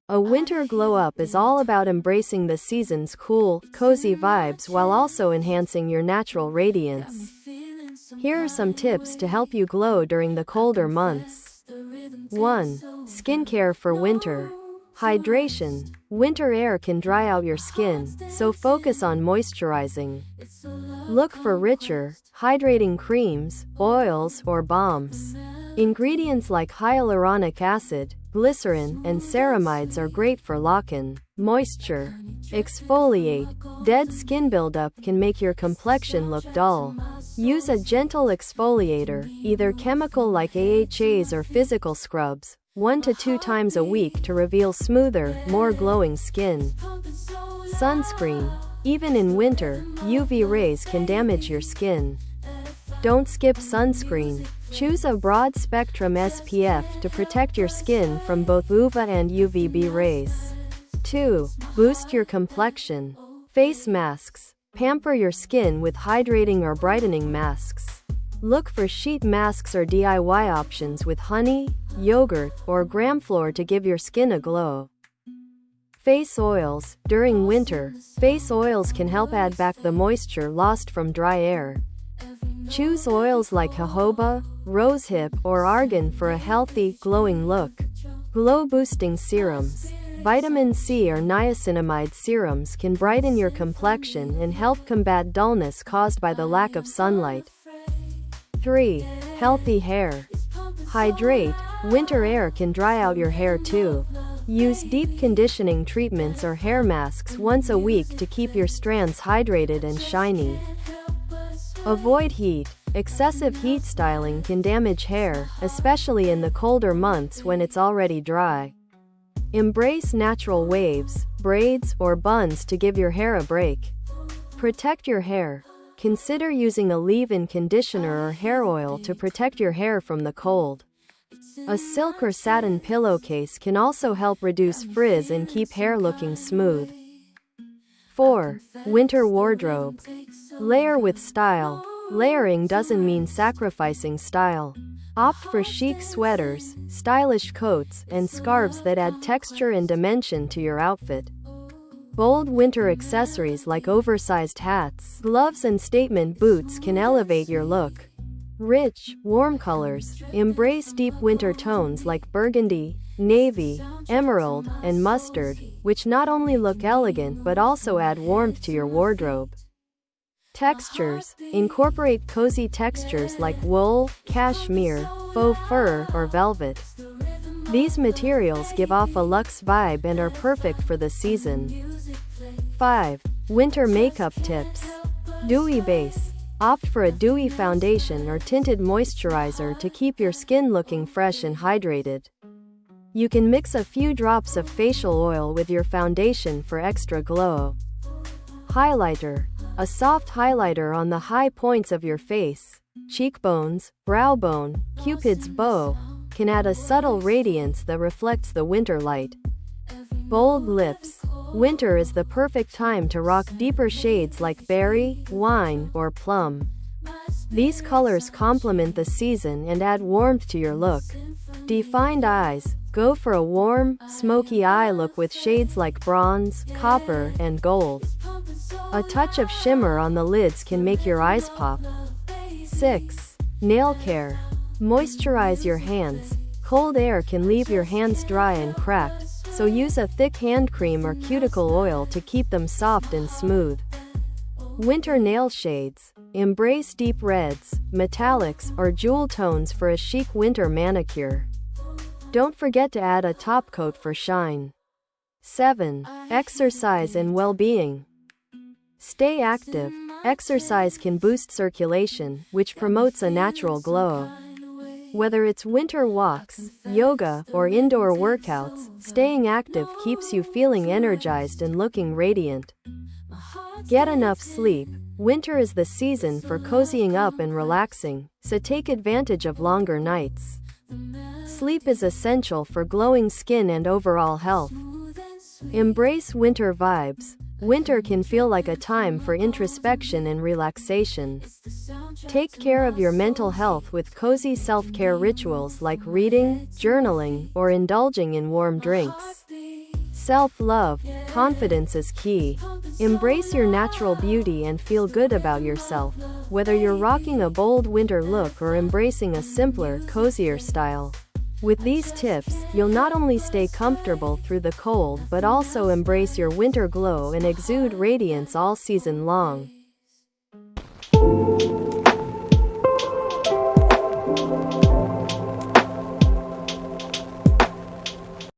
A winter glow-up is all about embracing the season's cool, cozy vibes while also enhancing your natural radiance. Here are some tips to help you glow during the colder months. 1. Skincare for winter. Hydration. Winter air can dry out your skin, so focus on moisturizing. Look for richer, hydrating creams, oils, or balms. Ingredients like hyaluronic acid, glycerin, and ceramides are great for lock-in moisture. Exfoliate. Dead skin buildup can make your complexion look dull. Use a gentle exfoliator, either chemical like AHAs or physical scrubs, 1 to 2 times a week to reveal smoother, more glowing skin. Sunscreen. Even in winter, UV rays can damage your skin. Don't skip sunscreen. Choose a broad-spectrum SPF to protect your skin from both UVA and UVB rays. 2. Boost your complexion. Face masks. Pamper your skin with hydrating or brightening masks. Look for sheet masks or DIY options with honey, yogurt, or gram flour to give your skin a glow. Face oils. During winter, face oils can help add back the moisture lost from dry air. Choose oils like jojoba, rosehip, or argan for a healthy, glowing look. Glow-boosting serums. Vitamin C or niacinamide serums can brighten your complexion and help combat dullness caused by the lack of sunlight. 3. Healthy hair. Hydrate. Winter air can dry out your hair too. Use deep conditioning treatments or hair masks once a week to keep your strands hydrated and shiny. Avoid heat. Excessive heat styling can damage hair, especially in the colder months when it's already dry. Embrace natural waves, braids, or buns to give your hair a break. Protect your hair. Consider using a leave-in conditioner or hair oil to protect your hair from the cold. A silk or satin pillowcase can also help reduce frizz and keep hair looking smooth. 4. Winter wardrobe. Layer with style. Layering doesn't mean sacrificing style. Opt for chic sweaters, stylish coats, and scarves that add texture and dimension to your outfit. Bold winter accessories like oversized hats, gloves, and statement boots can elevate your look. Rich, warm colors. Embrace deep winter tones like burgundy, navy, emerald, and mustard, which not only look elegant but also add warmth to your wardrobe. Textures. Incorporate cozy textures like wool, cashmere, faux fur, or velvet. These materials give off a luxe vibe and are perfect for the season. 5. Winter makeup tips. Dewy base. Opt for a dewy foundation or tinted moisturizer to keep your skin looking fresh and hydrated. You can mix a few drops of facial oil with your foundation for extra glow. Highlighter. A soft highlighter on the high points of your face, cheekbones, brow bone, Cupid's bow, can add a subtle radiance that reflects the winter light. Bold lips. Winter is the perfect time to rock deeper shades like berry, wine, or plum. These colors complement the season and add warmth to your look. Defined eyes. Go for a warm, smoky eye look with shades like bronze, copper, and gold. A touch of shimmer on the lids can make your eyes pop. 6. Nail care. Moisturize your hands. Cold air can leave your hands dry and cracked, so use a thick hand cream or cuticle oil to keep them soft and smooth. Winter nail shades. Embrace deep reds, metallics, or jewel tones for a chic winter manicure. Don't forget to add a top coat for shine. 7. Exercise and well-being. Stay active. Exercise can boost circulation, which promotes a natural glow. Whether it's winter walks, yoga, or indoor workouts, staying active keeps you feeling energized and looking radiant. Get enough sleep. Winter is the season for cozying up and relaxing, so take advantage of longer nights. Sleep is essential for glowing skin and overall health. Embrace winter vibes. Winter can feel like a time for introspection and relaxation. Take care of your mental health with cozy self-care rituals like reading, journaling, or indulging in warm drinks. Self-love, confidence is key. Embrace your natural beauty and feel good about yourself, whether you're rocking a bold winter look or embracing a simpler, cozier style. With these tips, you'll not only stay comfortable through the cold but also embrace your winter glow and exude radiance all season long.